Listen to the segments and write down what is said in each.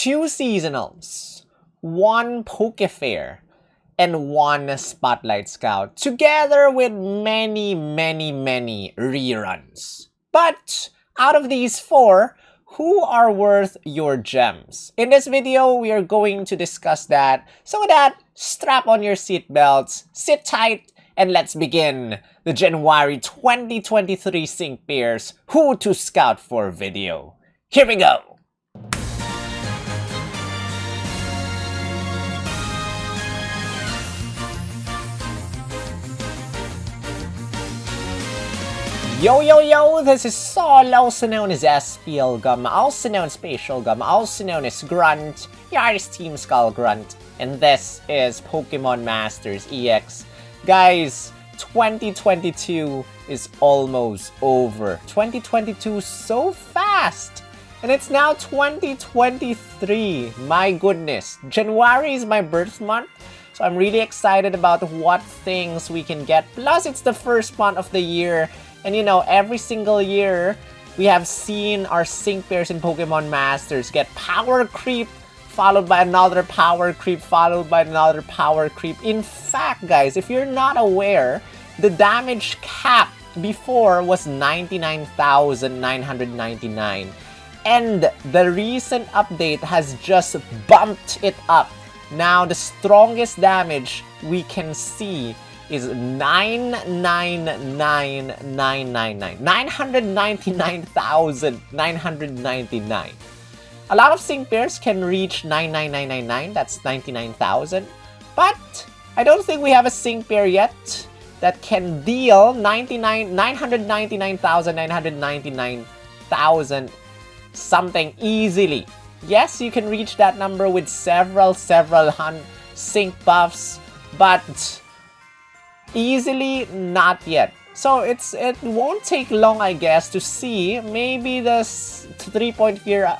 2 seasonals, 1 Poke Fair, and 1 Spotlight Scout, together with many reruns. But out of these 4, who are worth your gems? In this video, we are going to discuss that. So with that, strap on your seatbelts, sit tight, and let's begin the January 2023 Sync Pairs Who to Scout For video. Here we go! Yo, this is Saul, also known as SPL Gum, also known as Spatial Gum, also known as Grunt, Yaris Team Skull Grunt, and this is Pokemon Masters EX. Guys, 2022 is almost over. 2022 so fast! And it's now 2023. My goodness. January is my birth month, so I'm really excited about what things we can get. Plus, it's the first month of the year. And you know, every single year, we have seen our sync pairs in Pokemon Masters get power creep, followed by another power creep, followed by another power creep. In fact, guys, if you're not aware, the damage cap before was 99,999. And the recent update has just bumped it up. Now, the strongest damage we can see is 999,999. A lot of sync pairs can reach 99999, that's 99,000. But I don't think we have a sync pair yet that can deal 999,999,000 something easily. Yes, you can reach that number with several sync buffs, but easily, not yet. So it won't take long, I guess, to see maybe the 3.5 year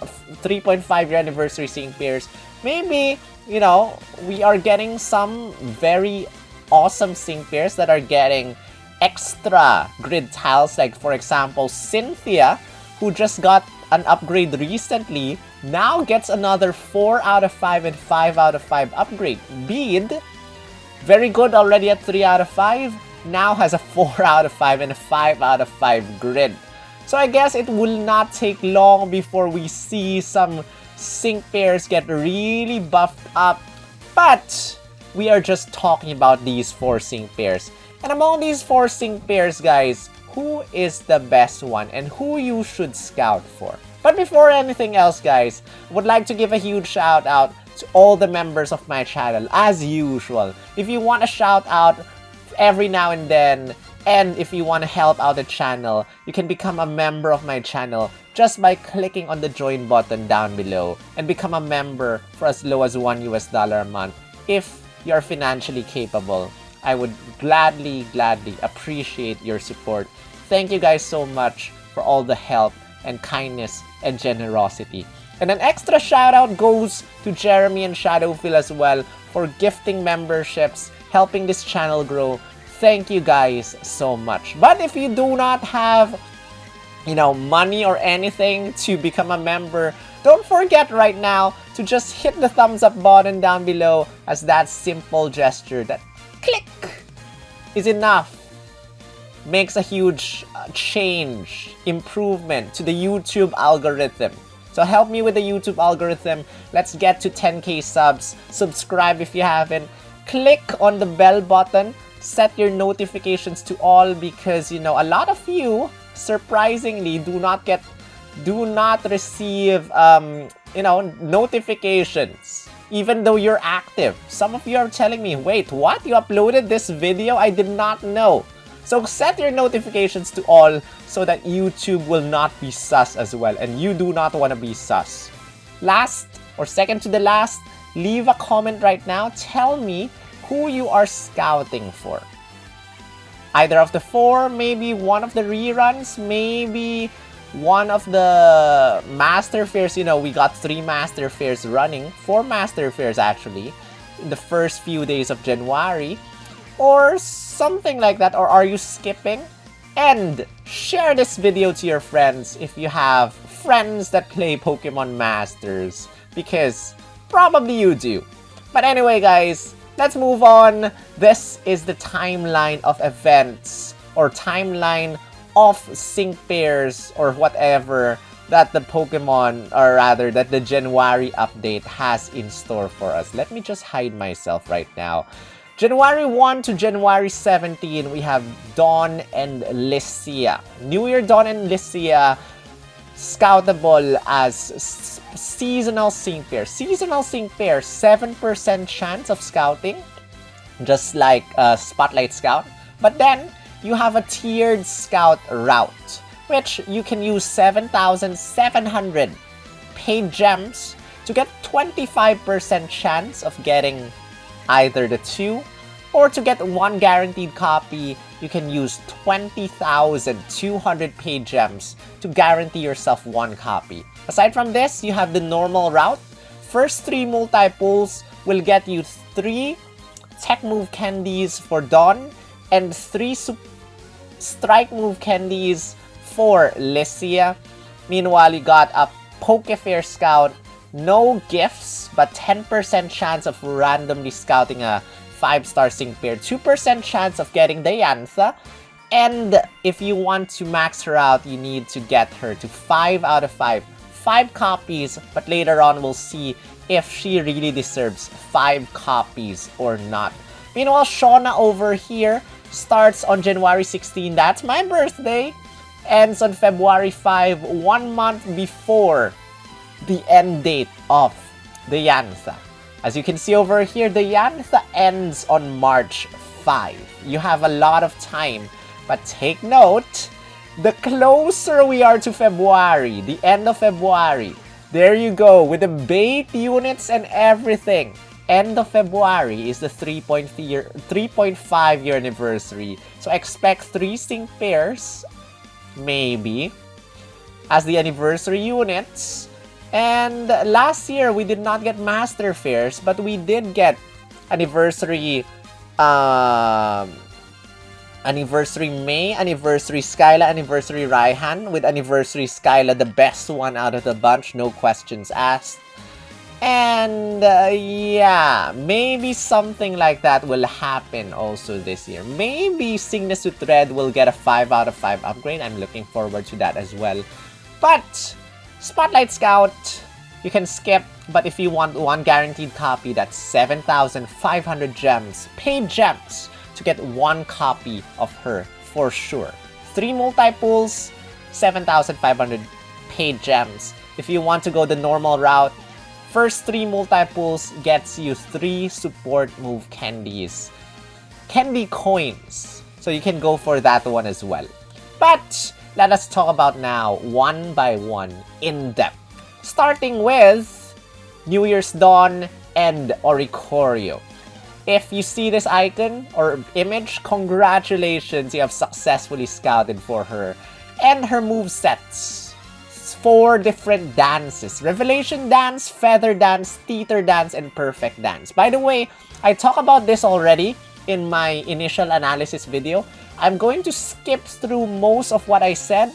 anniversary sync pairs. Maybe, you know, we are getting some very awesome sync pairs that are getting extra grid tiles. Like, for example, Cynthia, who just got an upgrade recently, now gets another 4 out of 5 and 5 out of 5 upgrade. Bede, very good already at 3 out of 5, now has a 4 out of 5 and a 5 out of 5 grid. So I guess it will not take long before we see some sync pairs get really buffed up. But we are just talking about these 4 sync pairs. And among these 4 sync pairs, guys, who is the best one and who you should scout for? But before anything else, guys, I would like to give a huge shout out to all the members of my channel, as usual. If you want a shout out every now and then, and if you want to help out the channel, you can become a member of my channel just by clicking on the join button down below and become a member for as low as $1 a month. If you're financially capable, I would gladly appreciate your support. Thank you guys so much for all the help and kindness and generosity. And an extra shout out goes to Jeremy and Shadowfill as well for gifting memberships, helping this channel grow. Thank you guys so much. But if you do not have, you know, money or anything to become a member, don't forget right now to just hit the thumbs up button down below, as that simple gesture, that click, is enough. Makes a huge change, improvement to the YouTube algorithm. So help me with the YouTube algorithm. Let's get to 10K subs. Subscribe if you haven't. Click on the bell button. Set your notifications to all, because, you know, a lot of you, surprisingly, do not receive, you know, notifications, even though you're active. Some of you are telling me, wait, what? You uploaded this video? I did not know. So set your notifications to all so that YouTube will not be sus as well, and you do not want to be sus. Last, or second to the last, leave a comment right now. Tell me who you are scouting for. Either of the 4, maybe one of the reruns, maybe one of the Master Fairs. You know, we got 3 Master Fairs running, 4 Master Fairs actually, in the first few days of January. Or something like that. Or are you skipping? And share this video to your friends if you have friends that play Pokemon Masters. because probably you do. But anyway, guys, let's move on. This is the timeline of events or timeline of sync pairs or whatever that the Pokemon, or rather that the January update has in store for us. Let me just hide myself right now. January 1 to January 17, we have Dawn and Lisia. New Year Dawn and Lisia, scoutable as seasonal sync pair. Seasonal sync pair, 7% chance of scouting, just like Spotlight Scout. But then, you have a tiered scout route, which you can use 7,700 paid gems to get 25% chance of getting either the 2, or to get 1 guaranteed copy, you can use 20,200 paid gems to guarantee yourself 1 copy. Aside from this, you have the normal route. First 3 multi-pulls will get you 3 tech move candies for Dawn and 3 strike move candies for Lisia. Meanwhile, you got a Pokefair Scout, no gifts, but 10% chance of randomly scouting a 5-star sync pair, 2% chance of getting Diantha, and if you want to max her out, you need to get her to 5 out of 5. 5 copies, but later on we'll see if she really deserves 5 copies or not. Meanwhile, Shauna over here starts on January 16, that's my birthday, ends on February 5, 1 month before the end date of Diantha. As you can see over here, Diantha ends on March 5. You have a lot of time, but take note, the closer we are to February, the end of February, there you go, with the bait units and everything. End of February is the 3.5 year anniversary. So expect 3 sync pairs, maybe, as the anniversary units. And last year, we did not get Master Fairs, but we did get anniversary May, anniversary Skyla, anniversary Raihan, with anniversary Skyla the best one out of the bunch, no questions asked. And yeah, maybe something like that will happen also this year. Maybe Sygna Suit Red will get a 5 out of 5 upgrade. I'm looking forward to that as well. But Spotlight Scout, you can skip, but if you want 1 guaranteed copy, that's 7,500 gems, paid gems, to get 1 copy of her for sure. 3 multi-pulls, 7,500 paid gems. If you want to go the normal route, first 3 multi-pulls gets you 3 support move candies. Candy coins. So you can go for that one as well. But let us talk about now, one by one, in depth. Starting with New Year's Dawn and Oricorio. If you see this icon or image, congratulations, you have successfully scouted for her. And her movesets. 4 different dances. Revelation Dance, Feather Dance, Teeter Dance, and Perfect Dance. By the way, I talked about this already in my initial analysis video. I'm going to skip through most of what I said.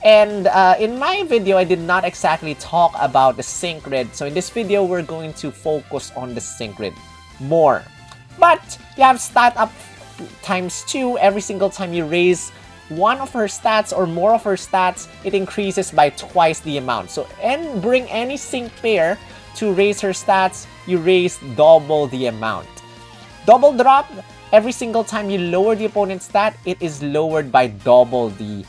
And in my video, I did not exactly talk about the sync grid. So in this video, we're going to focus on the sync grid more. But you have stat up ×2 every single time you raise one of her stats or more of her stats, it increases by twice the amount. So, and bring any sync pair to raise her stats, you raise double the amount. Double drop, every single time you lower the opponent's stat, it is lowered by double the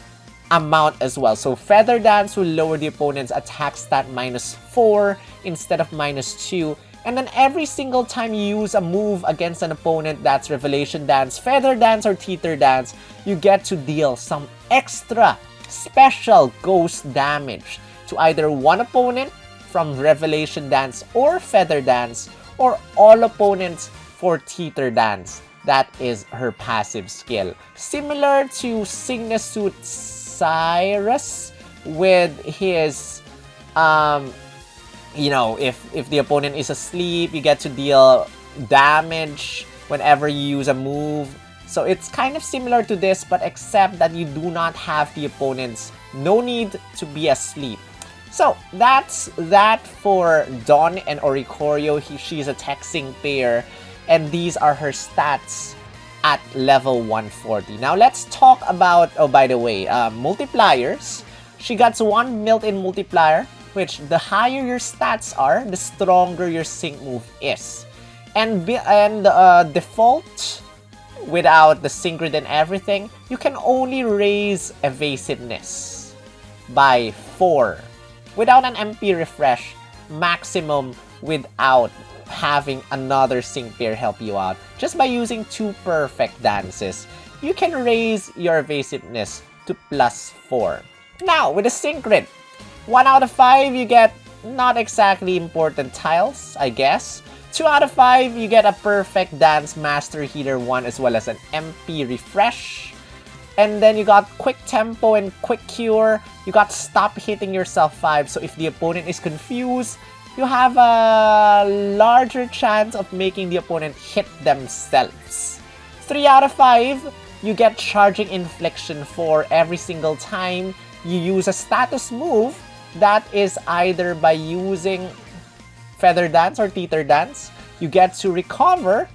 amount as well. So Feather Dance will lower the opponent's attack stat -4 instead of -2. And then every single time you use a move against an opponent, that's Revelation Dance, Feather Dance, or Teeter Dance, you get to deal some extra special ghost damage to either one opponent from Revelation Dance or Feather Dance, or all opponents for Teeter Dance. That is her passive skill. Similar to Sygna Suit Cyrus with his you know, if the opponent is asleep, you get to deal damage whenever you use a move. So it's kind of similar to this, but except that you do not have the opponents, no need to be asleep. So that's that for Dawn and Oricorio. She's a tech sync pair, and these are her stats at level 140. Now let's talk about, oh by the way, multipliers. She got one built-in multiplier, which the higher your stats are, the stronger your sync move is. And default, without the sync grid and everything, you can only raise evasiveness by 4 without an MP refresh, maximum without having another sync pair help you out. Just by using 2 perfect dances, you can raise your evasiveness to +4. Now, with the sync grid, 1 out of 5 you get not exactly important tiles, I guess. 2 out of 5 you get a perfect dance master healer 1 as well as an MP refresh. And then you got quick tempo and quick cure. You got stop hitting yourself 5, so if the opponent is confused, you have a larger chance of making the opponent hit themselves. 3 out of 5, you get charging infliction for every single time you use a status move that is either by using Feather Dance or Teeter Dance. You get to recover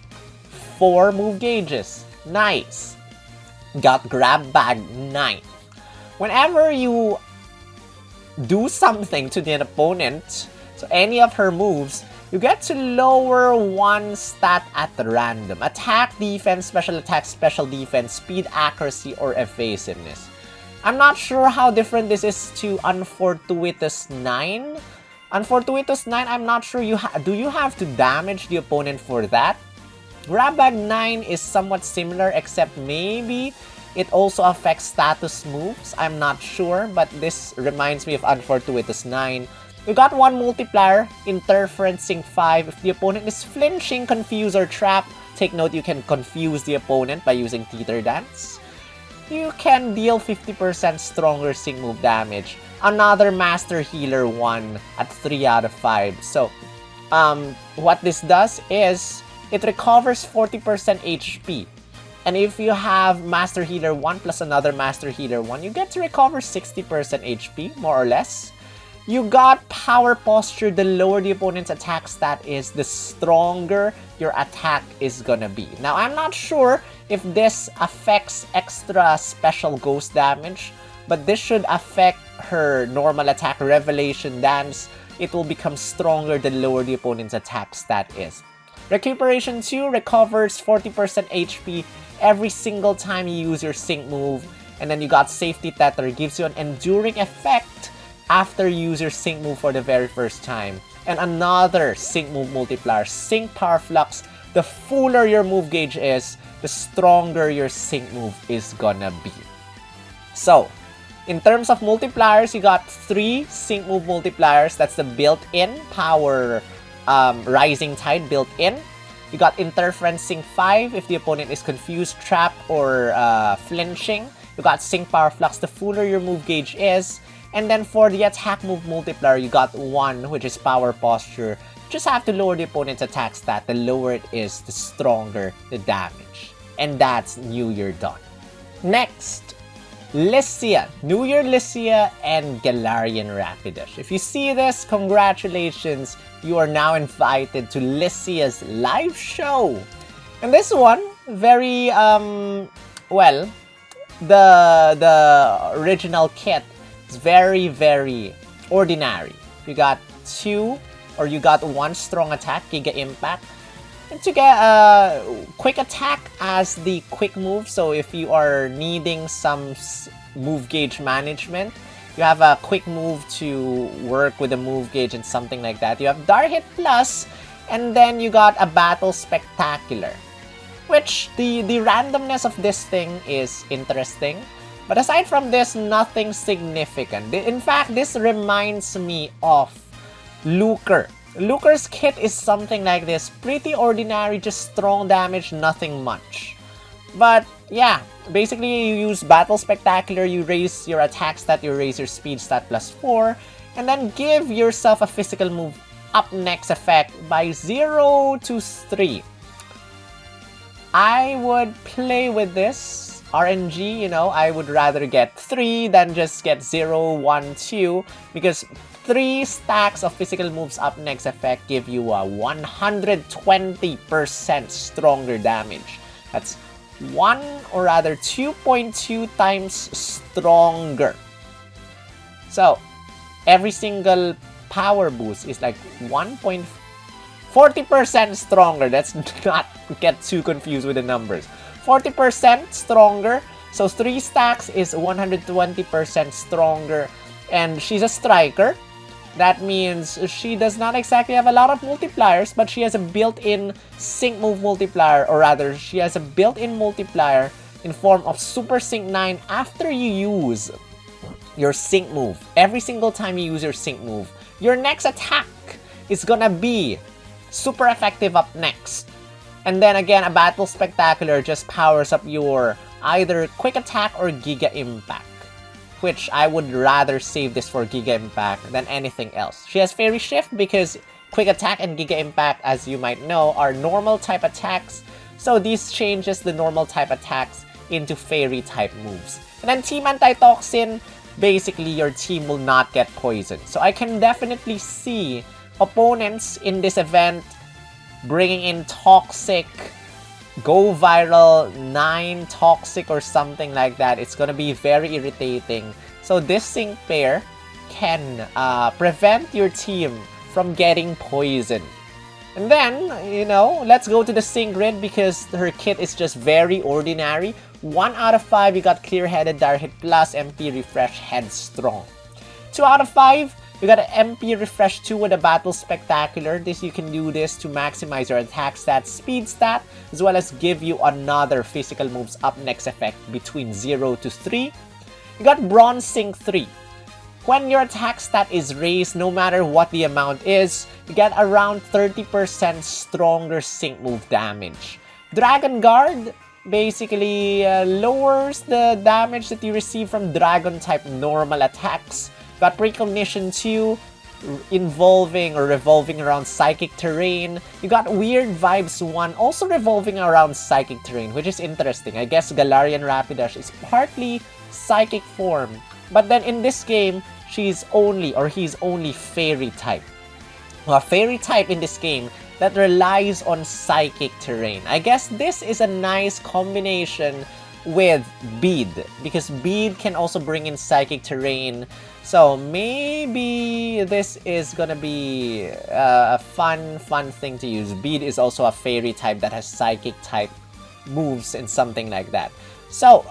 4 move gauges. Nice. Got Grab Bag 9. Whenever you do something to the opponent, so any of her moves, you get to lower 1 stat at random. Attack, defense, special attack, special defense, speed, accuracy, or evasiveness. I'm not sure how different this is to Unfortuitous 9. Unfortuitous 9, I'm not sure do you have to damage the opponent for that? Grab Bag 9 is somewhat similar, except maybe it also affects status moves. I'm not sure, but this reminds me of Unfortuitous 9. You got 1 multiplier, Interference Sync 5. If the opponent is flinching, confused, or trapped, take note you can confuse the opponent by using Teeter Dance. You can deal 50% stronger sync move damage. Another Master Healer 1 at 3 out of 5. So, what this does is, it recovers 40% HP. And if you have Master Healer 1 plus another Master Healer 1, you get to recover 60% HP, more or less. You got Power Posture. The lower the opponent's attack stat is, the stronger your attack is gonna be. Now, I'm not sure if this affects extra special ghost damage, but this should affect her normal attack. Revelation Dance, it will become stronger the lower the opponent's attack stat is. Recuperation 2 recovers 40% HP every single time you use your sync move. And then you got Safety Tether, gives you an enduring effect after you use your sync move for the very first time. And another sync move multiplier, Sync Power Flux. The fuller your move gauge is, the stronger your sync move is gonna be. So, in terms of multipliers, you got 3 sync move multipliers. That's the built-in power Rising Tide built-in. You got Interference Sync 5 if the opponent is confused, trapped, or flinching. You got Sync Power Flux, the fuller your move gauge is. And then for the attack move multiplier, you got 1, which is Power Posture. You just have to lower the opponent's attack stat. The lower it is, the stronger the damage. And that's New Year done. Next, Lisia. New Year Lisia and Galarian Rapidash. If you see this, congratulations. You are now invited to Lisia's live show. And this one, very, well, the original kit is very, very ordinary. You got 2 or you got 1 strong attack, Giga Impact. And to get a quick attack as the quick move. So if you are needing some move gauge management, you have a quick move to work with the move gauge and something like that. You have Dark Hit Plus, and then you got a Battle Spectacular. Which, the randomness of this thing is interesting. But aside from this, nothing significant. In fact, this reminds me of Lucre. Lucre's kit is something like this. Pretty ordinary, just strong damage, nothing much. But yeah, basically you use Battle Spectacular, you raise your attack stat, you raise your speed stat +4, and then give yourself a physical move up next effect by 0 to 3. I would play with this RNG, you know, I would rather get 3 than just get 0, 1, 2, because 3 stacks of physical moves up next effect give you a 120% stronger damage. That's 2.2 times stronger. So every single power boost is like 40% stronger. Let's not get too confused with the numbers. 40% stronger. So 3 stacks is 120% stronger. And she's a striker. That means she does not exactly have a lot of multipliers, but she has a built-in sync move multiplier, or rather, she has a built-in multiplier in form of Super Sync 9 after you use your sync move. Every single time you use your sync move, your next attack is gonna be super effective up next. And then again, a Battle Spectacular just powers up your either Quick Attack or Giga Impact, which I would rather save this for Giga Impact than anything else. She has Fairy Shift because Quick Attack and Giga Impact, as you might know, are normal type attacks. So this changes the normal type attacks into Fairy type moves. And then Team Antitoxin, basically your team will not get poisoned. So I can definitely see opponents in this event bringing in Toxic, Go Viral, 9 Toxic or something like that. It's gonna be very irritating. So this sync pair can prevent your team from getting poisoned. And then, you know, let's go to the sync grid because her kit is just very ordinary. 1 out of 5, you got Clear-Headed, Dire Hit Plus, MP Refresh, Headstrong. 2 out of 5, you got an MP Refresh 2 with a Battle Spectacular. You can do this to maximize your attack stat, speed stat, as well as give you another physical moves up next effect between 0 to 3. You got Bronze Sync 3. When your attack stat is raised, no matter what the amount is, you get around 30% stronger sync move damage. Dragon Guard basically lowers the damage that you receive from Dragon type normal attacks. Got Precognition 2, involving or revolving around Psychic Terrain. You got Weird Vibes 1, also revolving around Psychic Terrain, which is interesting. I guess Galarian Rapidash is partly Psychic form. But then in this game, he's only Fairy type. A Fairy type in this game that relies on Psychic Terrain. I guess this is a nice combination with Bead, because Bead can also bring in Psychic Terrain. So maybe this is gonna be a fun thing to use. Bead is also a Fairy type that has Psychic type moves and something like that. So,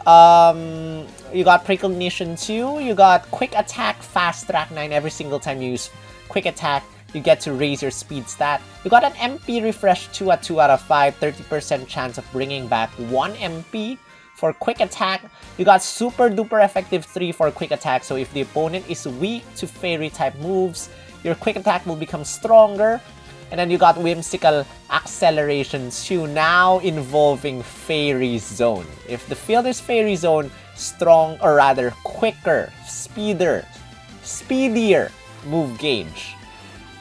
you got Precognition 2, you got Quick Attack, Fast Track 9. Every single time you use Quick Attack, you get to raise your speed stat. You got an MP Refresh 2 at 2 out of 5, 30% chance of bringing back 1 MP for Quick Attack. You got Super Duper Effective 3 for Quick Attack, so if the opponent is weak to Fairy type moves, your Quick Attack will become stronger. And then you got Whimsical Acceleration 2, now involving Fairy Zone. If the field is Fairy Zone, strong, or rather quicker, speedier move gauge.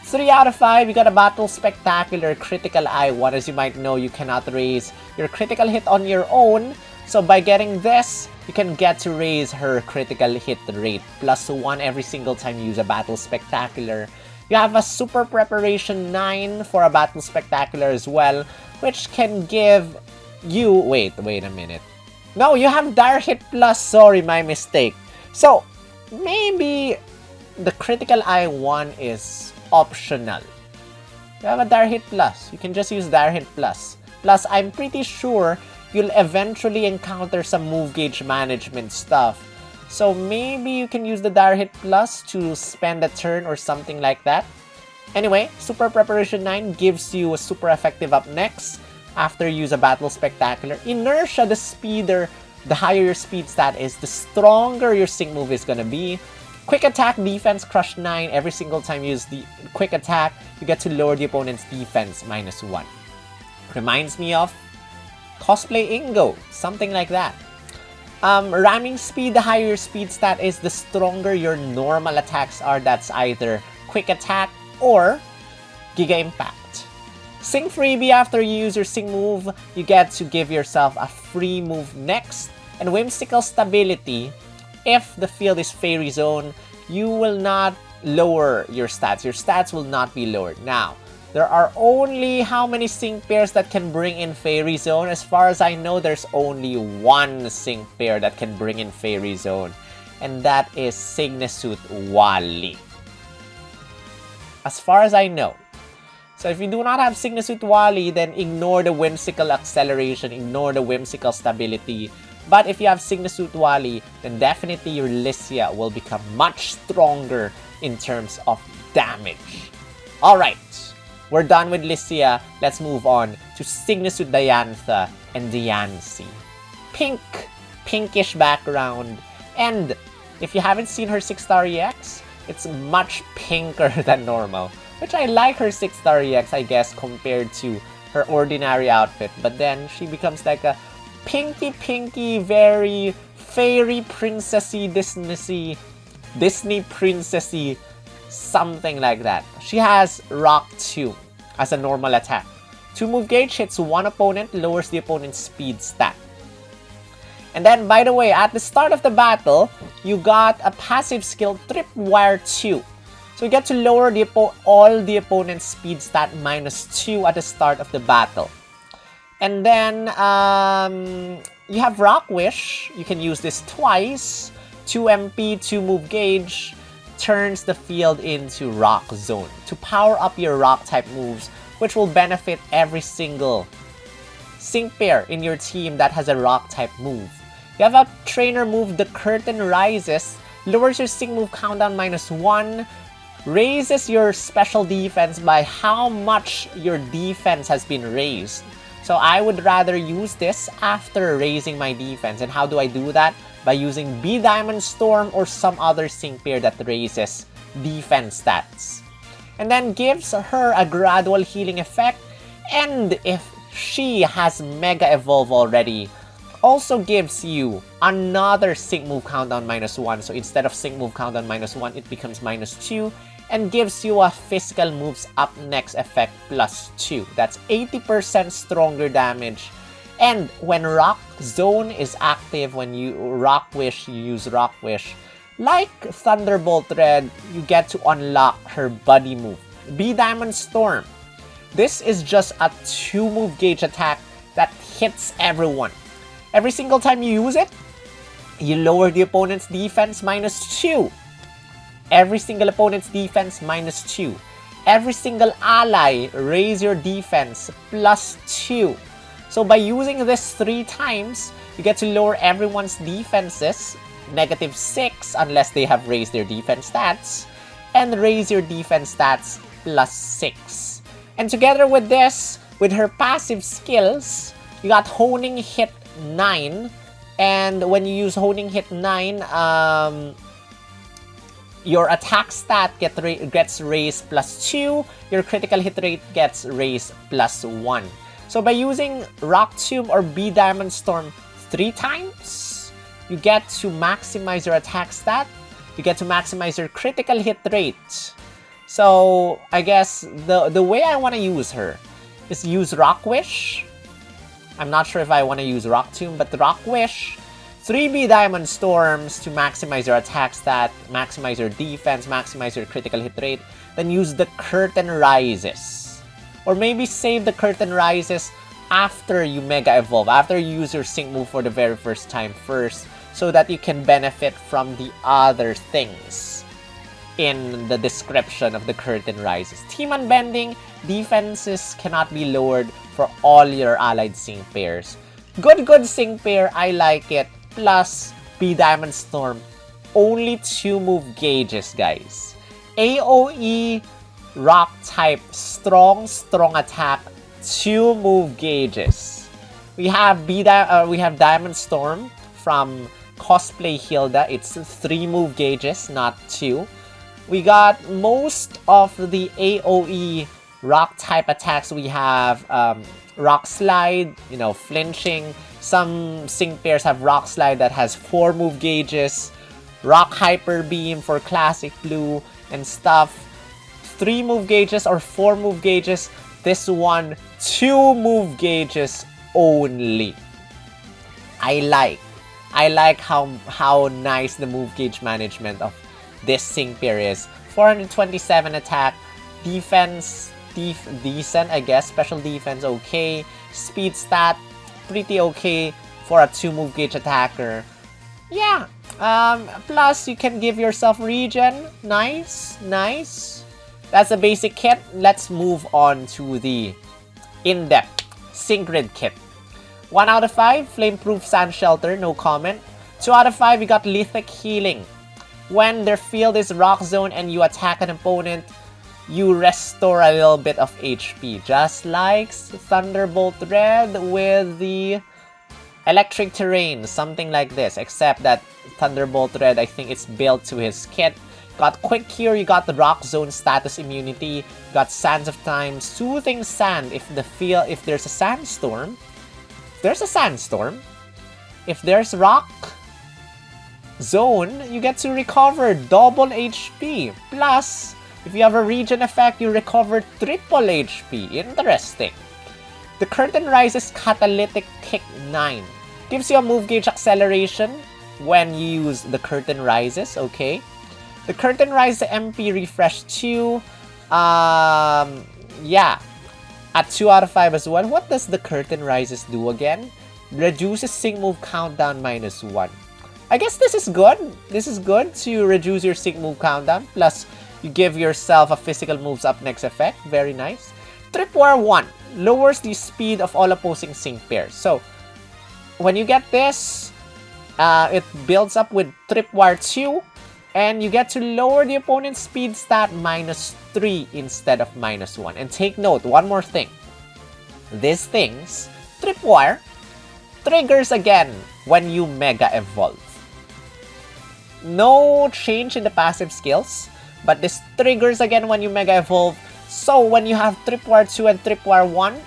3 out of 5, you got a Battle Spectacular, Critical Eye 1. As you might know, you cannot raise your critical hit on your own. So by getting this, you can get to raise her critical hit rate. +1 every single time you use a Battle Spectacular. You have a Super Preparation 9 for a Battle Spectacular as well, which can give you... Wait a minute. No, you have Dire Hit Plus. Sorry, my mistake. So, maybe the Critical Eye 1 is optional. You have a Dire Hit Plus. You can just use Dire Hit Plus. Plus, I'm pretty sure you'll eventually encounter some move gauge management stuff. So maybe you can use the Dire Hit Plus to spend a turn or something like that. Anyway, Super Preparation 9 gives you a super effective up next after you use a Battle Spectacular. Inertia, the speeder, the higher your speed stat is, the stronger your sync move is gonna be. Quick Attack, Defense Crush 9. Every single time you use the Quick Attack, you get to lower the opponent's defense -1. Reminds me of Cosplay Ingo, something like that. Ramming speed, the higher your speed stat is, the stronger your normal attacks are. That's either Quick Attack or Giga Impact. Sync freebie, after you use your sync move, you get to give yourself a free move next. And Whimsical Stability, if the field is Fairy Zone, you will not lower your stats. Your stats will not be lowered. Now, there are only how many sync pairs that can bring in Fairy Zone? As far as I know, there's only one sync pair that can bring in Fairy Zone. And that is Sygna Suit Wally. As far as I know. So if you do not have Sygna Suit Wally, then ignore the whimsical acceleration, ignore the whimsical stability. But if you have Sygna Suit Wally, then definitely your Lisia will become much stronger in terms of damage. Alright, we're done with Lisia. Let's move on to Sygna Suit Diantha and Diancie. Pink, pinkish background. And if you haven't seen her 6-star EX, it's much pinker than normal. Which I like her 6-star EX, I guess, compared to her ordinary outfit. But then she becomes like a pinky, very fairy princessy, Disney princessy, something like that. She has Rock 2 as a normal attack. 2 move gauge, hits one opponent, lowers the opponent's speed stat. And then, by the way, at the start of the battle, you got a passive skill, Tripwire 2. So you get to lower all the opponent's speed stat -2 at the start of the battle. And then, you have Rock Wish. You can use this twice. 2 MP, 2 move gauge, turns the field into Rock Zone to power up your Rock-type moves, which will benefit every single sync pair in your team that has a Rock-type move. You have a trainer move, the Curtain Rises, lowers your sync move countdown -1, raises your special defense by how much your defense has been raised. So I would rather use this after raising my defense. And how do I do that? By using B Diamond Storm or some other sync pair that raises defense stats. And then gives her a gradual healing effect. And if she has Mega Evolve already, also gives you another sync move countdown -1. So instead of sync move countdown -1, it becomes -2. And gives you a physical moves up next effect +2. That's 80% stronger damage. And when Rock Zone is active, when you Rock Wish, you use Rock Wish. Like Thunderbolt Red, you get to unlock her buddy move, B Diamond Storm. This is just a 2 move gauge attack that hits everyone. Every single time you use it, you lower the opponent's defense -2. Every single opponent's defense -2. Every single ally, raise your defense +2. So by using this 3 times, you get to lower everyone's defenses -6 unless they have raised their defense stats, and raise your defense stats +6. And together with this, with her passive skills, you got Honing Hit 9, and when you use Honing Hit 9, your attack stat gets raised +2, your critical hit rate gets raised +1. So by using Rock Tomb or B Diamond Storm 3 times, you get to maximize your attack stat, you get to maximize your critical hit rate. So I guess the way I want to use her is use Rock Wish. I'm not sure if I want to use Rock Tomb, but the Rock Wish, 3 B Diamond Storms to maximize your attack stat, maximize your defense, maximize your critical hit rate, then use the Curtain Rises. Or maybe save the Curtain Rises after you Mega Evolve, after you use your sync move for the very first time first, so that you can benefit from the other things in the description of the Curtain Rises. Team Unbending, defenses cannot be lowered for all your allied sync pairs. Good sync pair, I like it. Plus, B Diamond Storm. Only 2 move gauges, guys. AoE, Rock type, strong attack, 2 move gauges. We have Diamond Storm from Cosplay Hilda. It's 3 move gauges, not 2. We got most of the AoE Rock type attacks. We have Rock Slide, flinching. Some sync pairs have Rock Slide that has 4 move gauges, Rock Hyper Beam for Classic Blue and stuff. 3 move gauges or 4 move gauges. This one, 2 move gauges only. I like how nice the move gauge management of this sync pair is 427 attack, defense, decent, I guess. Special defense, okay. Speed stat, pretty okay for a 2-move gauge attacker. Yeah, plus you can give yourself regen. Nice, nice. That's the basic kit. Let's move on to the in-depth sync grid kit. 1 out of 5, Flameproof Sand Shelter, no comment. 2 out of 5, you got Lithic Healing. When their field is Rock Zone and you attack an opponent, you restore a little bit of HP. Just like Thunderbolt Red with the Electric Terrain, something like this. Except that Thunderbolt Red, I think it's built to his kit. Got Quick Cure, you got the Rock Zone status immunity. Got Sands of Time, Soothing Sand if there's a sandstorm. If there's Rock Zone, you get to recover double HP. Plus, if you have a regen effect, you recover triple HP. Interesting. The Curtain Rises Catalytic Kick 9. Gives you a move gauge acceleration when you use the Curtain Rises, okay? The Curtain Rise MP Refresh 2. Yeah. At 2 out of 5 as well. What does the Curtain Rises do again? Reduces sync move countdown -1. I guess this is good. This is good to reduce your sync move countdown. Plus, you give yourself a physical moves up next effect. Very nice. Tripwire 1 lowers the speed of all opposing sync pairs. So, when you get this, it builds up with Tripwire 2. And you get to lower the opponent's speed stat -3 instead of -1. And take note, one more thing. These things, Tripwire, triggers again when you Mega Evolve. No change in the passive skills, but this triggers again when you Mega Evolve. So when you have Tripwire 2 and Tripwire 1,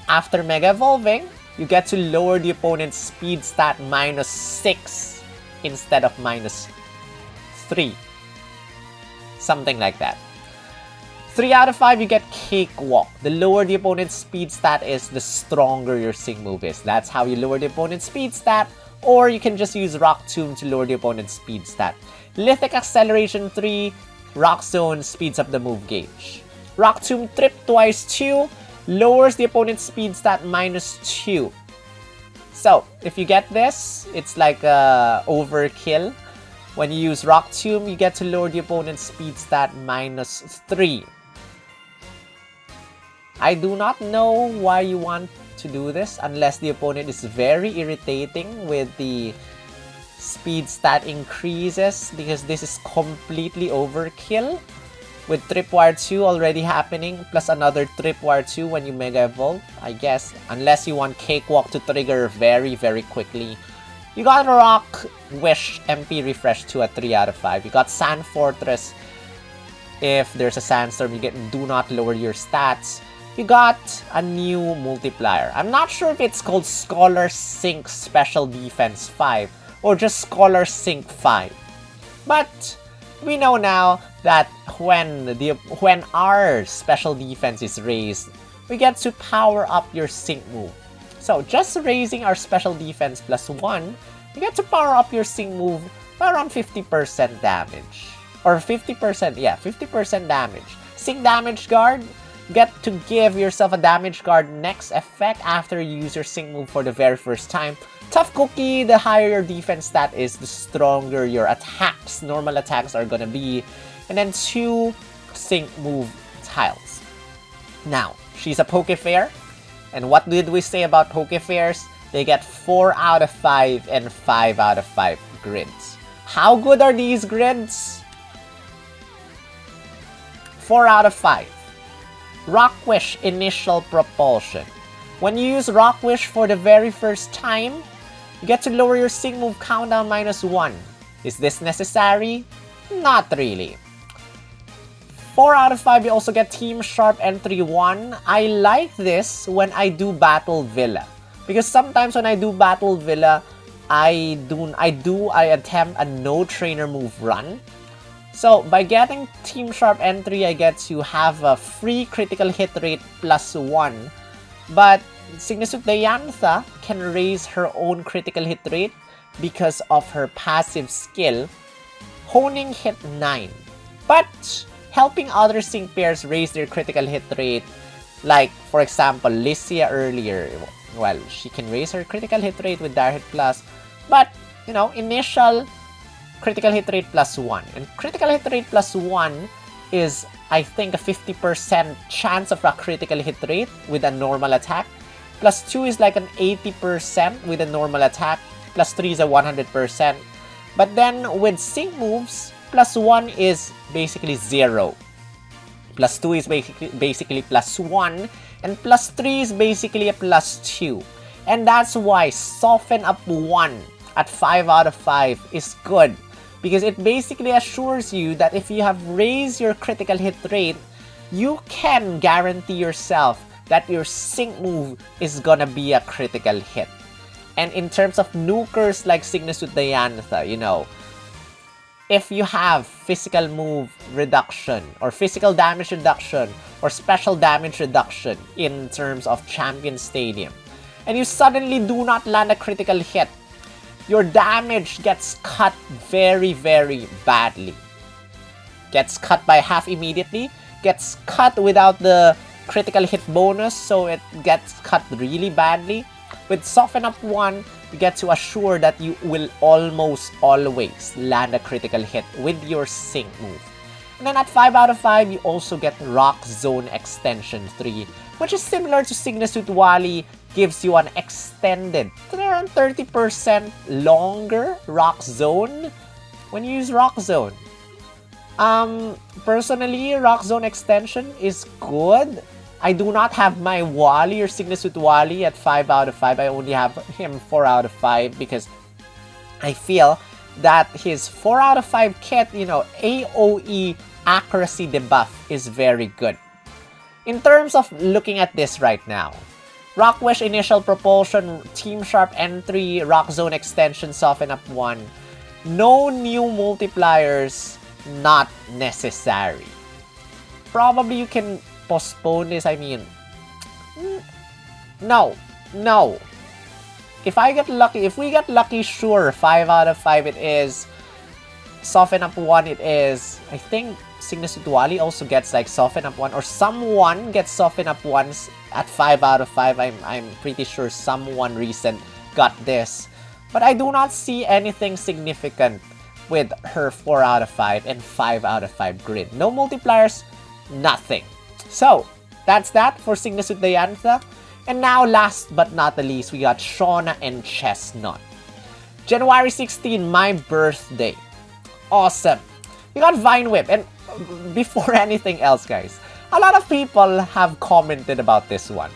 after Mega Evolving, you get to lower the opponent's speed stat -6 instead of -3. Something like that. 3 out of 5, you get Cakewalk. The lower the opponent's speed stat is, the stronger your sync move is. That's how you lower the opponent's speed stat. Or you can just use Rock Tomb to lower the opponent's speed stat. Lithic Acceleration 3, Rock Zone speeds up the move gauge. Rock Tomb Trip Twice 2 lowers the opponent's speed stat -2. So, if you get this, it's like overkill. When you use Rock Tomb, you get to lower the opponent's speed stat -3. I do not know why you want to do this unless the opponent is very irritating with the speed stat increases, because this is completely overkill. With Tripwire 2 already happening, plus another Tripwire 2 when you Mega Evolve, I guess. Unless you want Cakewalk to trigger very, very quickly. You got Rock Wish MP Refresh 2 at 3 out of 5. You got Sand Fortress. If there's a sandstorm, you do not lower your stats. You got a new multiplier. I'm not sure if it's called Scholar Sync Special Defense 5 or just Scholar Sync 5. But we know now that when our special defense is raised, we get to power up your sync move. So just raising our special defense +1, you get to power up your sync move by around 50% damage. Or 50%, yeah, 50% damage. Sync damage guard, get to give yourself a damage guard next effect after you use your sync move for the very first time. Tough cookie, the higher your defense stat is, the stronger your attacks, normal attacks are gonna be. And then 2 sync move tiles. Now, she's a Pokefair. And what did we say about Pokefairs? They get 4 out of 5 and 5 out of 5 grids. How good are these grids? 4 out of 5. Rock Wish Initial Propulsion. When you use Rock Wish for the very first time, you get to lower your sync move countdown -1. Is this necessary? Not really. 4 out of 5, you also get Team Sharp Entry 1. I like this when I do Battle Villa. Because sometimes when I do Battle Villa, I attempt a no trainer move run. So by getting Team Sharp Entry, I get to have a free critical hit rate +1. But Sygna Suit Diantha can raise her own critical hit rate because of her passive skill, Honing Hit 9. But helping other sync pairs raise their critical hit rate, like for example Lisia earlier, well, she can raise her critical hit rate with Dire Hit Plus, but you know, initial critical hit rate +1, and critical hit rate +1 is, I think, a 50% chance of a critical hit rate with a normal attack. +2 is like an 80% with a normal attack. +3 is a 100%. But then with sync moves, +1 is basically 0. +2 is basically +1. And +3 is basically a +2. And that's why Soften Up 1 at 5 out of 5 is good. Because it basically assures you that if you have raised your critical hit rate, you can guarantee yourself that your sync move is gonna be a critical hit. And in terms of nukers like Sygna Suit Diantha, you know, if you have physical move reduction or physical damage reduction or special damage reduction in terms of Champion Stadium, and you suddenly do not land a critical hit, your damage gets cut very, very badly. Gets cut by half immediately, gets cut without the critical hit bonus, so it gets cut really badly. With Soften Up 1, you get to assure that you will almost always land a critical hit with your sync move. And then at 5 out of 5, you also get Rock Zone Extension 3, which is similar to Sygna Suit Wally, gives you an extended, around 30% longer Rock Zone when you use Rock Zone. Personally, Rock Zone Extension is good. I do not have my Wally or Sygna Suit Wally at 5 out of 5. I only have him 4 out of 5 because I feel that his 4 out of 5 kit, you know, AOE accuracy debuff is very good. In terms of looking at this right now, Rock Wish Initial Propulsion, Team Sharp Entry, Rock Zone Extension, Soften Up 1. No new multipliers, not necessary. Probably you can postpone this, I mean, no. If we get lucky, sure, 5 out of 5 it is. Soften Up 1 it is. I think Sygna Suit Wally also gets like Soften Up 1, or someone gets Soften Up 1s at 5 out of 5. I'm pretty sure someone recent got this. But I do not see anything significant with her 4 out of 5 and 5 out of 5 grid. No multipliers, nothing. So, that's that for Sygna Suit Diantha. And now, last but not the least, we got Shauna and Chesnaught. January 16, my birthday. Awesome. We got Vine Whip. And before anything else, guys, a lot of people have commented about this one.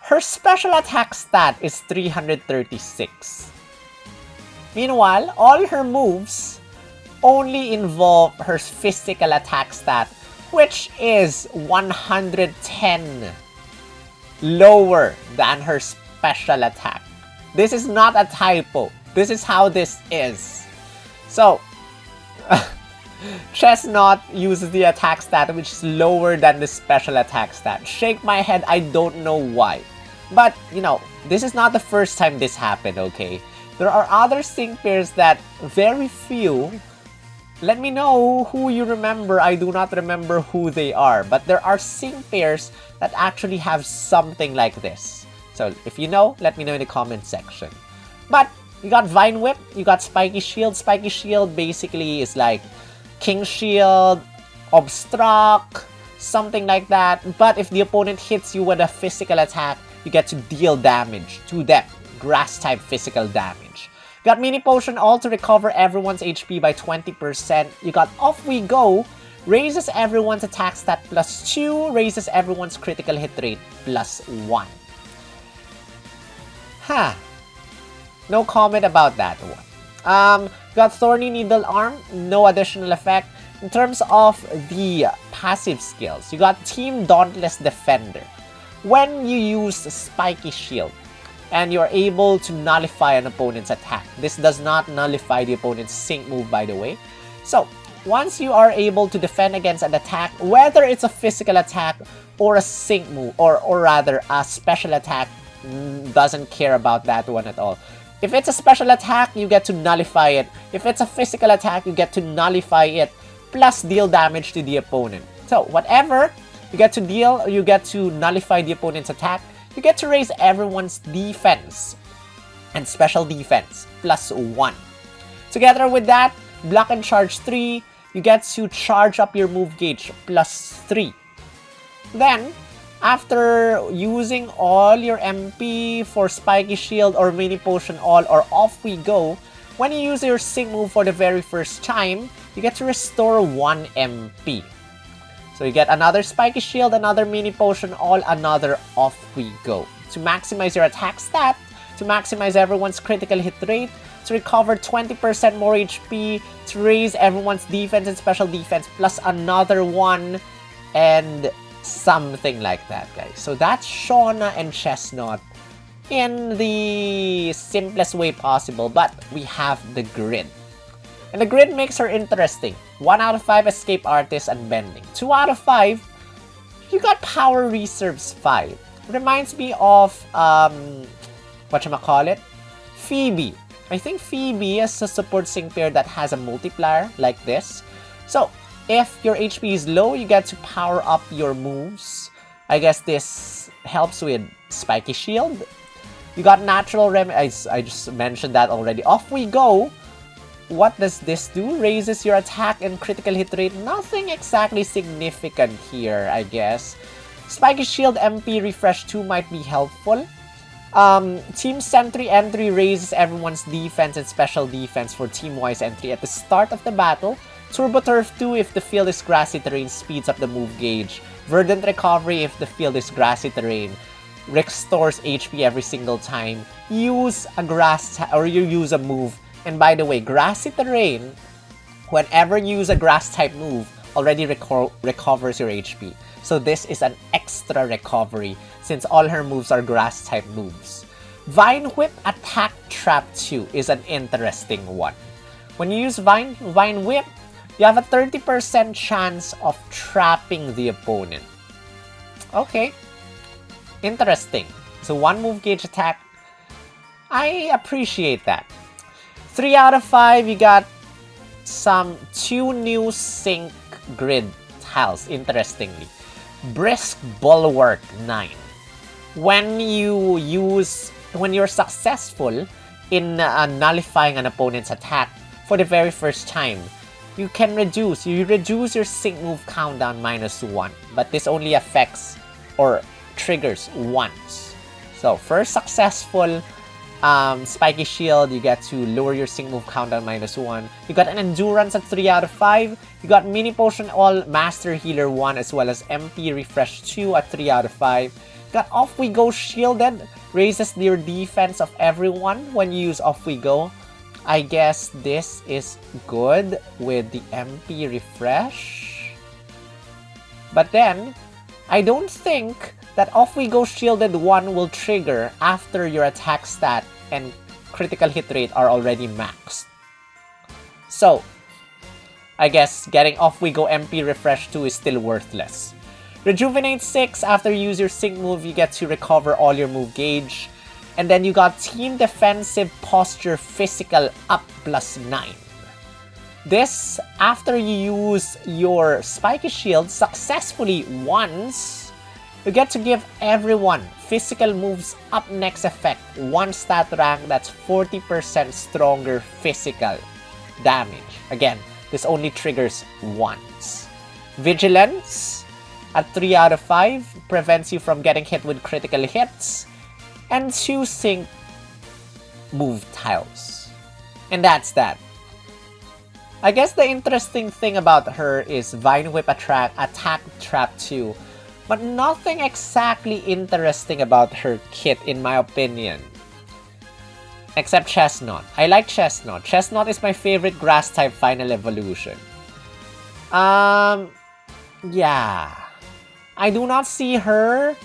Her special attack stat is 336. Meanwhile, all her moves only involve her physical attack stat, which is 110 lower than her special attack. This is not a typo. This is how this is. So, Chesnaught uses the attack stat which is lower than the special attack stat. Shake my head, I don't know why. But, you know, this is not the first time this happened, okay? There are other sync pairs that very few. Let me know who you remember. I do not remember who they are. But there are sync pairs that actually have something like this. So if you know, let me know in the comment section. But you got Vine Whip, you got Spiky Shield. Spiky Shield basically is like King Shield, Obstruct, something like that. But if the opponent hits you with a physical attack, you get to deal damage to them. Grass type physical damage. You got Mini Potion all to recover everyone's HP by 20%. You got Off We Go, raises everyone's attack stat +2, raises everyone's critical hit rate +1. No comment about that one. Got Thorny Needle Arm, no additional effect. In terms of the passive skills, you got Team Dauntless Defender. When you use Spiky Shield and you're able to nullify an opponent's attack, this does not nullify the opponent's sync move, by the way. So, once you are able to defend against an attack, whether it's a physical attack or a sync move, or rather a special attack, doesn't care about that one at all. If it's a special attack, you get to nullify it. If it's a physical attack, you get to nullify it. plus deal damage to the opponent. So whatever you get to deal, you get to nullify the opponent's attack, you get to raise everyone's defense and special defense plus 1. Together with that, block and charge 3, you get to charge up your move gauge plus 3. Then, after using all your MP for Spiky Shield or Mini Potion all or Off We Go, when you use your sync move for the very first time, you get to restore 1 MP. So you get another Spiky Shield, another Mini Potion all, another Off We Go. To maximize your attack stat, to maximize everyone's critical hit rate, to recover 20% more HP, to raise everyone's defense and special defense plus another 1, and something like that, guys. So that's Shauna and Chesnaught in the simplest way possible, but we have the grid. And the grid makes her interesting. 1 out of 5 Escape Artist and Bending. 2 out of 5, you got Power Reserves 5. Reminds me of, whatchamacallit? Phoebe. I think Phoebe is a support sync pair that has a multiplier like this. So, if your HP is low, you get to power up your moves. I guess this helps with Spiky Shield. You got Natural Remedy. I just mentioned that already. Off We Go. What does this do? Raises your attack and critical hit rate. Nothing exactly significant here, I guess. Spiky Shield MP Refresh 2 might be helpful. Team Sentry entry raises everyone's defense and special defense for team-wise entry at the start of the battle. Turbo Turf 2 if the field is grassy terrain speeds up the move gauge. Verdant Recovery if the field is grassy terrain restores HP every single time. Use a grass or you use a move. And by the way, grassy terrain, whenever you use a grass type move, already recovers your HP. So this is an extra recovery since all her moves are grass type moves. Vine Whip Attack Trap 2 is an interesting one. When you use Vine Whip, you have a 30% chance of trapping the opponent. Okay. Interesting. So 1 move gauge attack. I appreciate that. 3 out of 5, you got 2 new sync grid tiles, interestingly. Brisk Bulwark 9. When you're successful in nullifying an opponent's attack for the very first time, you reduce your sync move countdown -1, but this only affects or triggers once. So first successful Spiky Shield, you get to lower your sync move countdown -1. You got an Endurance at 3 out of 5. You got Mini Potion All, Master Healer 1, as well as MP Refresh 2 at 3 out of 5. You got Off We Go Shielded, raises your defense of everyone when you use Off We Go. I guess this is good with the MP Refresh. But then, I don't think that Off We Go Shielded 1 will trigger after your attack stat and critical hit rate are already maxed. So, I guess getting Off We Go MP Refresh 2 is still worthless. Rejuvenate 6, after you use your sync move, you get to recover all your move gauge. And then you got Team Defensive Posture Physical up +9. This, after you use your Spiky Shield successfully once, you get to give everyone physical moves up next effect, 1 stat rank that's 40% stronger physical damage. Again, this only triggers once. Vigilance at 3 out of 5 prevents you from getting hit with critical hits. And 2 sync move tiles. And that's that. I guess the interesting thing about her is Vine Whip Attack Trap 2. But nothing exactly interesting about her kit in my opinion. Except Chesnaught. I like Chesnaught. Chesnaught is my favorite grass type final evolution. Yeah. I do not see her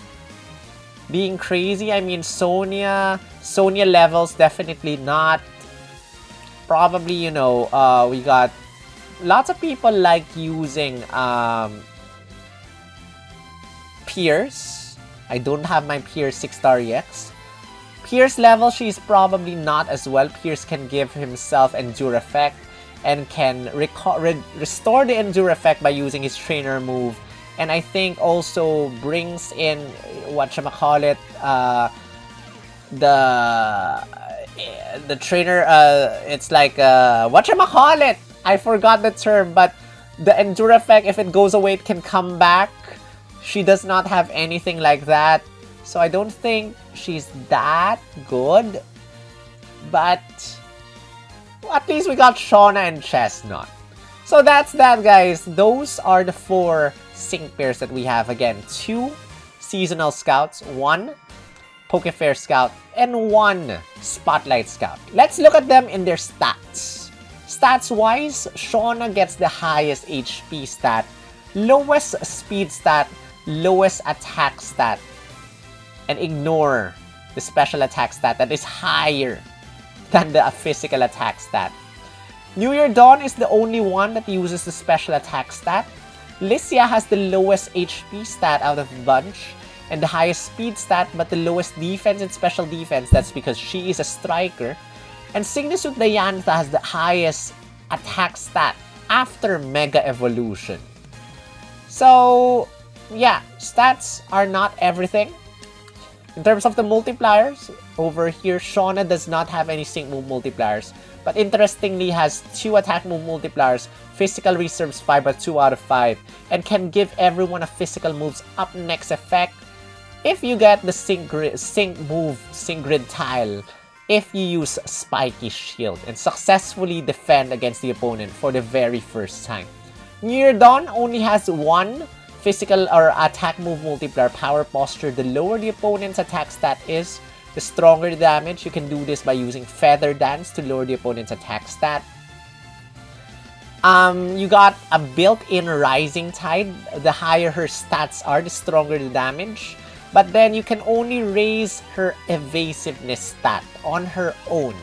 being crazy. I mean, Sonia levels definitely not. Probably, you know, we got lots of people like using Pierce. I don't have my Pierce 6-star EX. Pierce level, she's probably not as well. Pierce can give himself Endure effect. and can restore the endure effect by using his trainer move. And I think also brings in whatchamacallit, the trainer, it's like whatchamacallit, I forgot the term, but the endure effect, if it goes away, it can come back. She does not have anything like that, so I don't think she's that good. But at least we got Shauna and Chesnaught. So that's that, guys. Those are the 4 sync pairs that we have. Again, 2 seasonal scouts, 1 Pokefair scout, and 1 Spotlight scout. Let's look at them in their stats. Stats-wise, Shauna gets the highest HP stat, lowest speed stat, lowest attack stat, and ignore the special attack stat that is higher than the physical attack stat. New Year Dawn is the only one that uses the special attack stat. Lisia has the lowest HP stat out of the bunch and the highest speed stat, but the lowest defense and special defense. That's because she is a striker. And Sygna Suit Diantha has the highest attack stat after Mega Evolution. So, yeah, stats are not everything. In terms of the multipliers, over here, Shauna does not have any sync move multipliers, but interestingly has 2 attack move multipliers, physical reserves 5 but 2 out of 5, and can give everyone a physical moves up next effect if you get the sync grid tile, if you use Spiky Shield and successfully defend against the opponent for the very first time. New Year Dawn only has 1 physical or attack move multiplier, Power Posture. The lower the opponent's attack stat is, the stronger the damage. You can do this by using Feather Dance to lower the opponent's attack stat. You got a built-in Rising Tide. The higher her stats are, the stronger the damage. But then you can only raise her evasiveness stat on her own.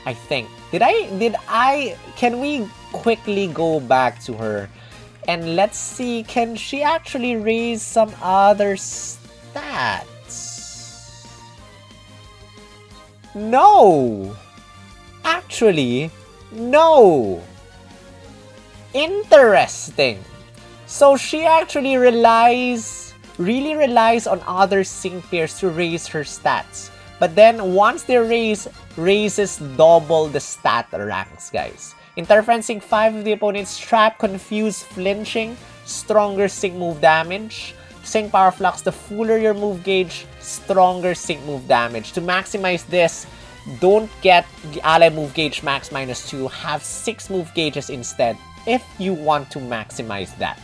I think. Can we quickly go back to her and let's see, can she actually raise some other stats? No! Actually, no! Interesting! So she actually really relies on other sync pairs to raise her stats. But then once they raises double the stat ranks, guys. Interferencing 5 of the opponent's trap, confuse, flinching, stronger sync move damage. Sync Power Flux, the fuller your move gauge, stronger sync move damage. To maximize this, don't get the ally move gauge max -2, have 6 move gauges instead if you want to maximize that.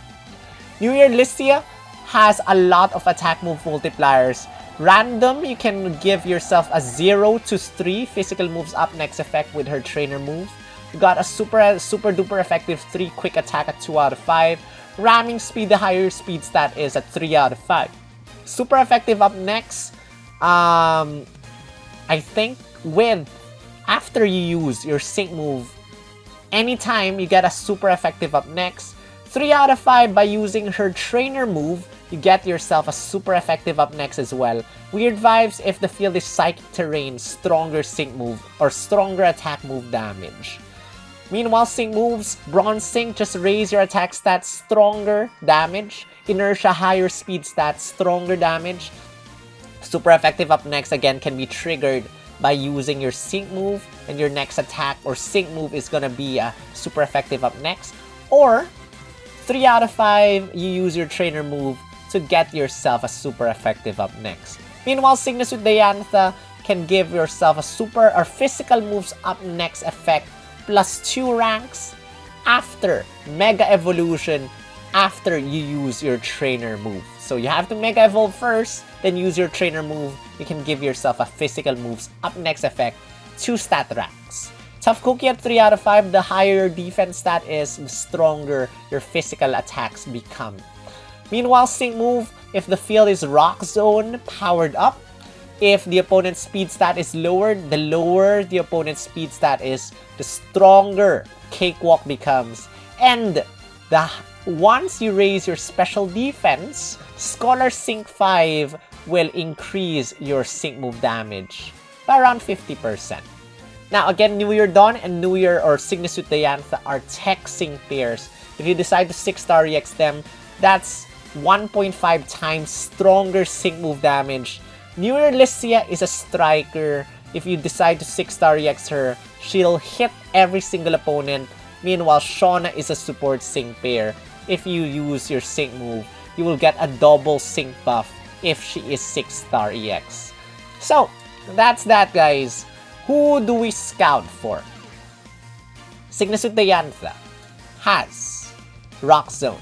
New Year Lisia has a lot of attack move multipliers. Random, you can give yourself a 0 to 3 physical moves up next effect with her trainer move. You got a super duper effective 3 quick attack at 2 out of 5. Ramming speed, the higher speed stat is at 3 out of 5. Super effective up next. I think after you use your sync move, anytime you get a super effective up next. 3 out of 5 by using her trainer move, you get yourself a super effective up next as well. Weird vibes if the field is psychic terrain, stronger sync move or stronger attack move damage. Meanwhile, sync moves, Bronze Sync, just raise your attack stats, stronger damage. Inertia, higher speed stats, stronger damage. Super effective up next again can be triggered by using your sync move, and your next attack or sync move is gonna be a super effective up next. Or 3 out of 5, you use your trainer move to get yourself a super effective up next. Meanwhile, Sygna Suit Diantha can give yourself a super or physical moves up next effect +2 ranks after Mega Evolution, after you use your trainer move. So you have to Mega Evolve first, then use your trainer move. You can give yourself a physical moves up next effect 2 stat ranks. Tough Cookie at 3 out of 5, the higher your defense stat is, the stronger your physical attacks become. Meanwhile, sync move, if the field is Rock Zone, powered up. If the opponent's speed stat is lowered, the lower the opponent's speed stat is, the stronger Cakewalk becomes. And once you raise your special defense, Scholar Sync 5 will increase your sync move damage by around 50%. Now again, New Year Dawn and New Year or Sygna Suit Diantha are tech sync pairs. If you decide to 6-star EX them, that's 1.5 times stronger sync move damage. New Year Lisia is a striker. If you decide to 6-star EX her, she'll hit every single opponent. Meanwhile, Shauna is a support sync pair. If you use your sync move, you will get a double sync buff if she is 6-star EX. So, that's that, guys. Who do we scout for? Sygna Suit Diantha has Rock Zone.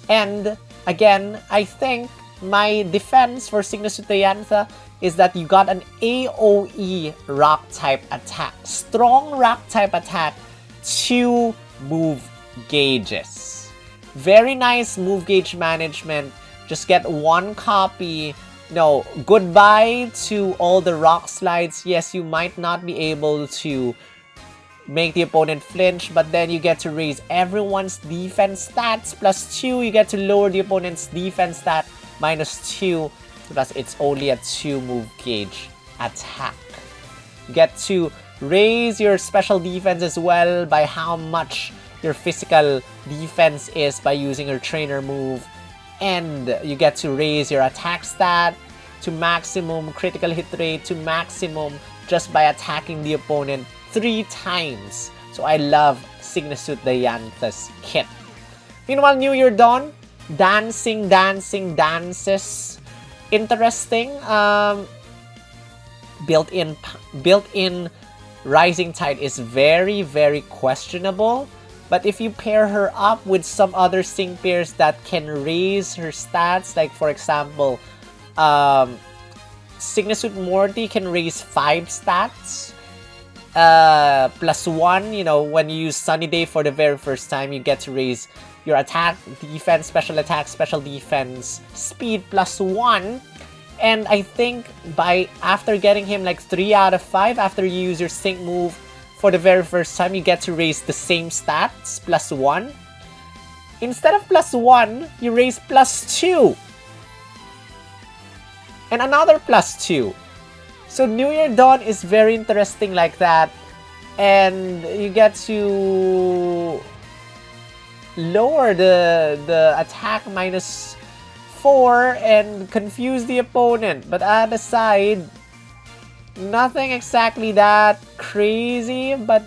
And again, I think my defense for Sygna Suit Diantha is that you got an AoE rock type attack. Strong rock type attack, 2 move gauges. Very nice move gauge management. Just get 1 copy. No, goodbye to all the rock slides. Yes, you might not be able to make the opponent flinch, but then you get to raise everyone's defense stats +2. You get to lower the opponent's defense stat -2. Plus, it's only a 2 move gauge attack. You get to raise your special defense as well by how much your physical defense is by using your trainer move. And you get to raise your attack stat to maximum, critical hit rate to maximum just by attacking the opponent 3 times. So I love Sygna Suit Diantha's kit. Meanwhile, New Year Dawn, dancing dances. Interesting. Built-in Rising Tide is very, very questionable. But if you pair her up with some other sync pairs that can raise her stats, like for example, Sygna Suit Morty can raise 5 stats. +1, you know, when you use Sunny Day for the very first time, you get to raise your attack, defense, special attack, special defense, speed +1. And I think after getting him like 3 out of 5, after you use your sync move for the very first time, you get to raise the same stats, +1. Instead of +1, you raise +2. And another +2. So New Year Dawn is very interesting like that. And you get to lower the attack -4 and confuse the opponent. But at the side, nothing exactly that crazy, but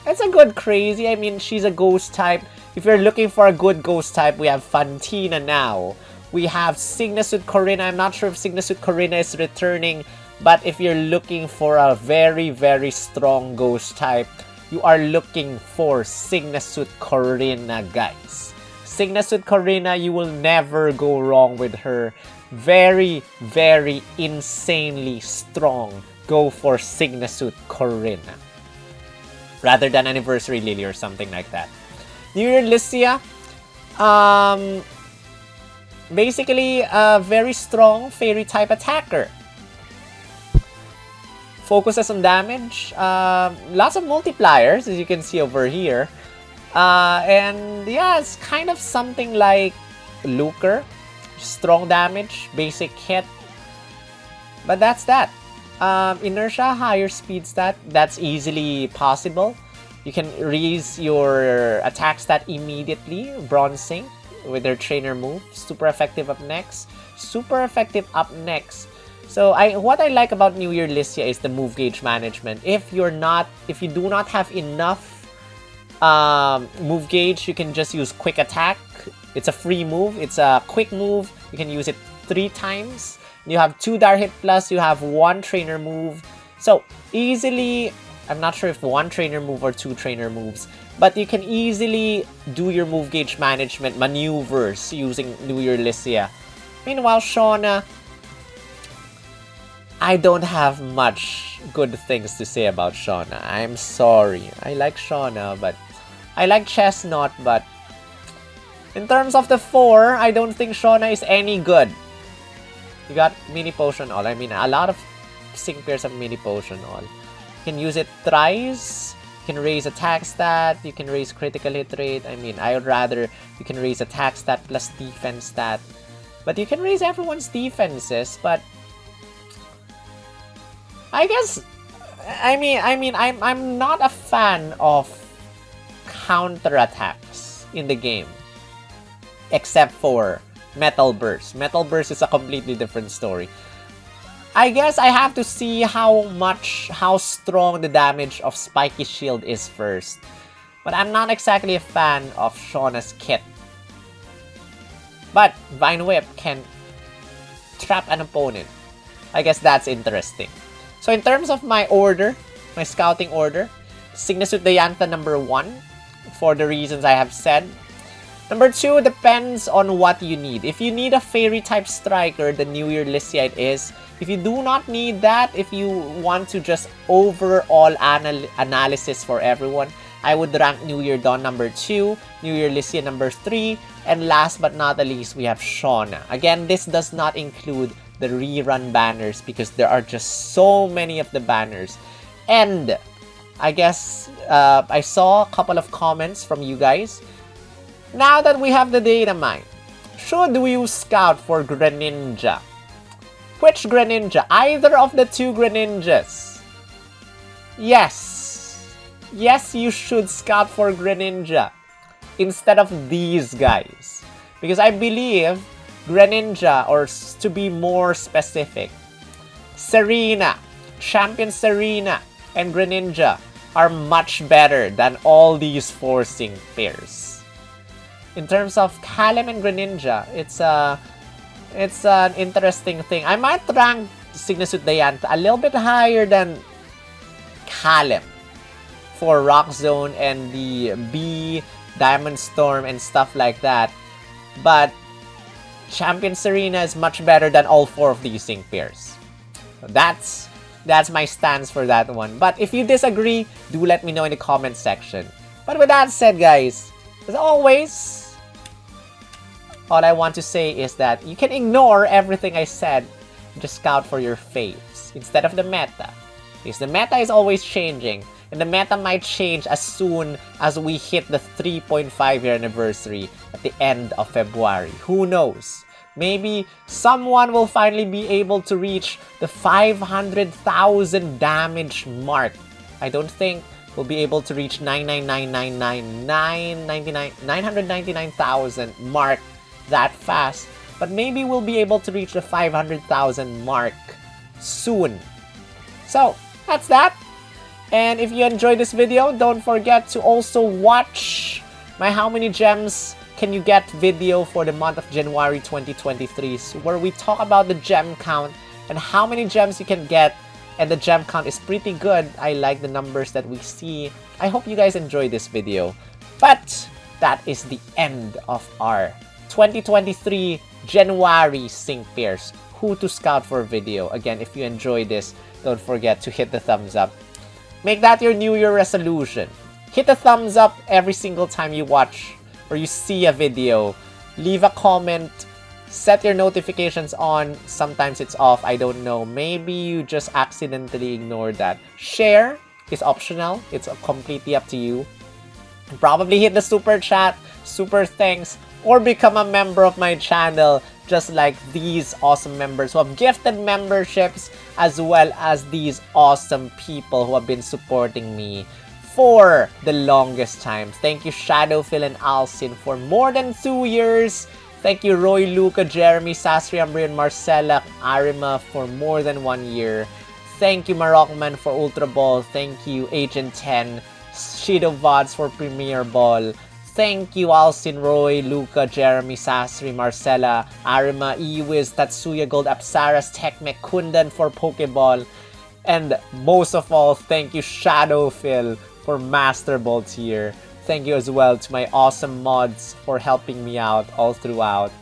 it's a good crazy. I mean, she's a ghost type. If you're looking for a good ghost type, we have Fantina now. We have Sygna Suit Corinna. I'm not sure if Sygna Suit Corinna is returning, but if you're looking for a very, very strong ghost type, you are looking for Sygna Suit Corinna, guys. Sygna Suit Corinna, you will never go wrong with her. Very, very insanely strong. Go for Sygna Suit Corinna rather than Anniversary Lily or something like that. New Year Lisia, basically a very strong fairy type attacker. Focuses on damage, lots of multipliers as you can see over here, and yeah, it's kind of something like Luker. Strong damage, basic hit, but that's that. Inertia, higher speed stat, that's easily possible. You can raise your attack stat immediately. Bronze Sync with their trainer move. Super effective up next. Super effective up next. So what I like about New Year Lisia is the move gauge management. If you do not have enough move gauge, you can just use quick attack. It's a free move. It's a quick move. You can use it 3 times. You have 2 Dire Hit Plus. You have 1 trainer move. So easily, I'm not sure if 1 trainer move or 2 trainer moves, but you can easily do your move gauge management maneuvers using New Year Lisia. Meanwhile, Shauna, I don't have much good things to say about Shauna. I'm sorry. I like Shauna, but I like Chesnaught, but in terms of the 4, I don't think Shauna is any good. You got Mini Potion All. I mean, a lot of sync pairs have Mini Potion All. You can use it thrice. You can raise attack stat. You can raise critical hit rate. I mean, I would rather you can raise attack stat plus defense stat. But you can raise everyone's defenses. But I guess I'm not a fan of counterattacks in the game, except for Metal Burst. Metal Burst is a completely different story. I guess I have to see how strong the damage of Spiky Shield is first. But I'm not exactly a fan of Shauna's kit. But Vine Whip can trap an opponent. I guess that's interesting. So in terms of my order, my scouting order, Sygna Suit Diantha number 1, for the reasons I have said. Number 2 depends on what you need. If you need a fairy type striker, the New Year Lisia it is. If you do not need that, if you want to just overall analysis for everyone, I would rank New Year Dawn number 2, New Year Lisia number 3, and last but not the least, we have Shauna. Again, this does not include the rerun banners because there are just so many of the banners. And I guess I saw a couple of comments from you guys. Now that we have the Datamine, should we scout for Greninja? Which Greninja? Either of the two Greninjas. Yes. Yes, you should scout for Greninja instead of these guys. Because I believe Greninja, or to be more specific, Serena, Champion Serena, and Greninja are much better than all these forcing pairs. In terms of Kalem and Greninja, it's an interesting thing. I might rank Sygna Suit Diantha a little bit higher than Kalem for Rock Zone and the B, Diamond Storm, and stuff like that. But Champion Serena is much better than all 4 of these sync pairs. So that's my stance for that one. But if you disagree, do let me know in the comment section. But with that said, guys, as always, all I want to say is that you can ignore everything I said and just scout for your faves instead of the meta. Because the meta is always changing, and the meta might change as soon as we hit the 3.5-year anniversary at the end of February. Who knows? Maybe someone will finally be able to reach the 500,000 damage mark. I don't think we'll be able to reach 999,000 mark that fast. But maybe we'll be able to reach the 500,000 mark soon. So, that's that. And if you enjoyed this video, don't forget to also watch my How Many Gems Can You Get video for the month of January 2023, where we talk about the gem count and how many gems you can get. And the gem count is pretty good. I like the numbers that we see. I hope you guys enjoyed this video. But that is the end of our 2023 January sync pairs who to scout for video. Again, if you enjoyed this, don't forget to hit the thumbs up. Make that your New Year resolution. Hit the thumbs up every single time you watch or you see a video. Leave a comment. Set your notifications on. Sometimes it's off. I don't know. Maybe you just accidentally ignored that. Share is optional. It's completely up to you. Probably hit the super chat, super thanks, or become a member of my channel, just like these awesome members who have gifted memberships, as well as these awesome people who have been supporting me for the longest time. Thank you Shadowphil and Alcin for more than 2 years. Thank you Roy, Luca, Jeremy, Sasri, Ambrian, Marcella, Arima for more than 1 year. Thank you Marokman for Ultra Ball. Thank you Agent 10, Shido Vods for Premier Ball. Thank you Alcin, Roy, Luca, Jeremy, Sasri, Marcella, Arima, Iwiz, Tatsuya Gold, Apsaras, Tekmek, Kundan for Pokeball. And most of all, thank you Shadowphil for Master Ball tier. Thank you as well to my awesome mods for helping me out all throughout.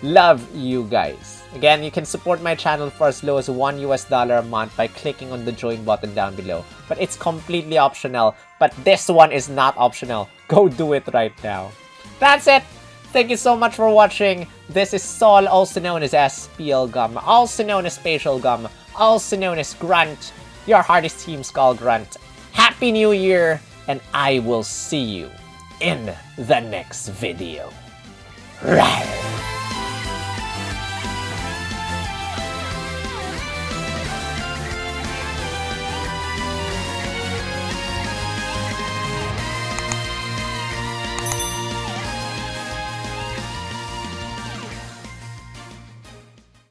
Love you guys. Again, you can support my channel for as low as $1 a month by clicking on the join button down below. But it's completely optional. But this one is not optional. Go do it right now. That's it. Thank you so much for watching. This is Sol, also known as SPL Gum, also known as Spatial Gum, also known as Grunt, your hardest team Skull Grunt. Happy New Year, and I will see you in the next video. Rawr.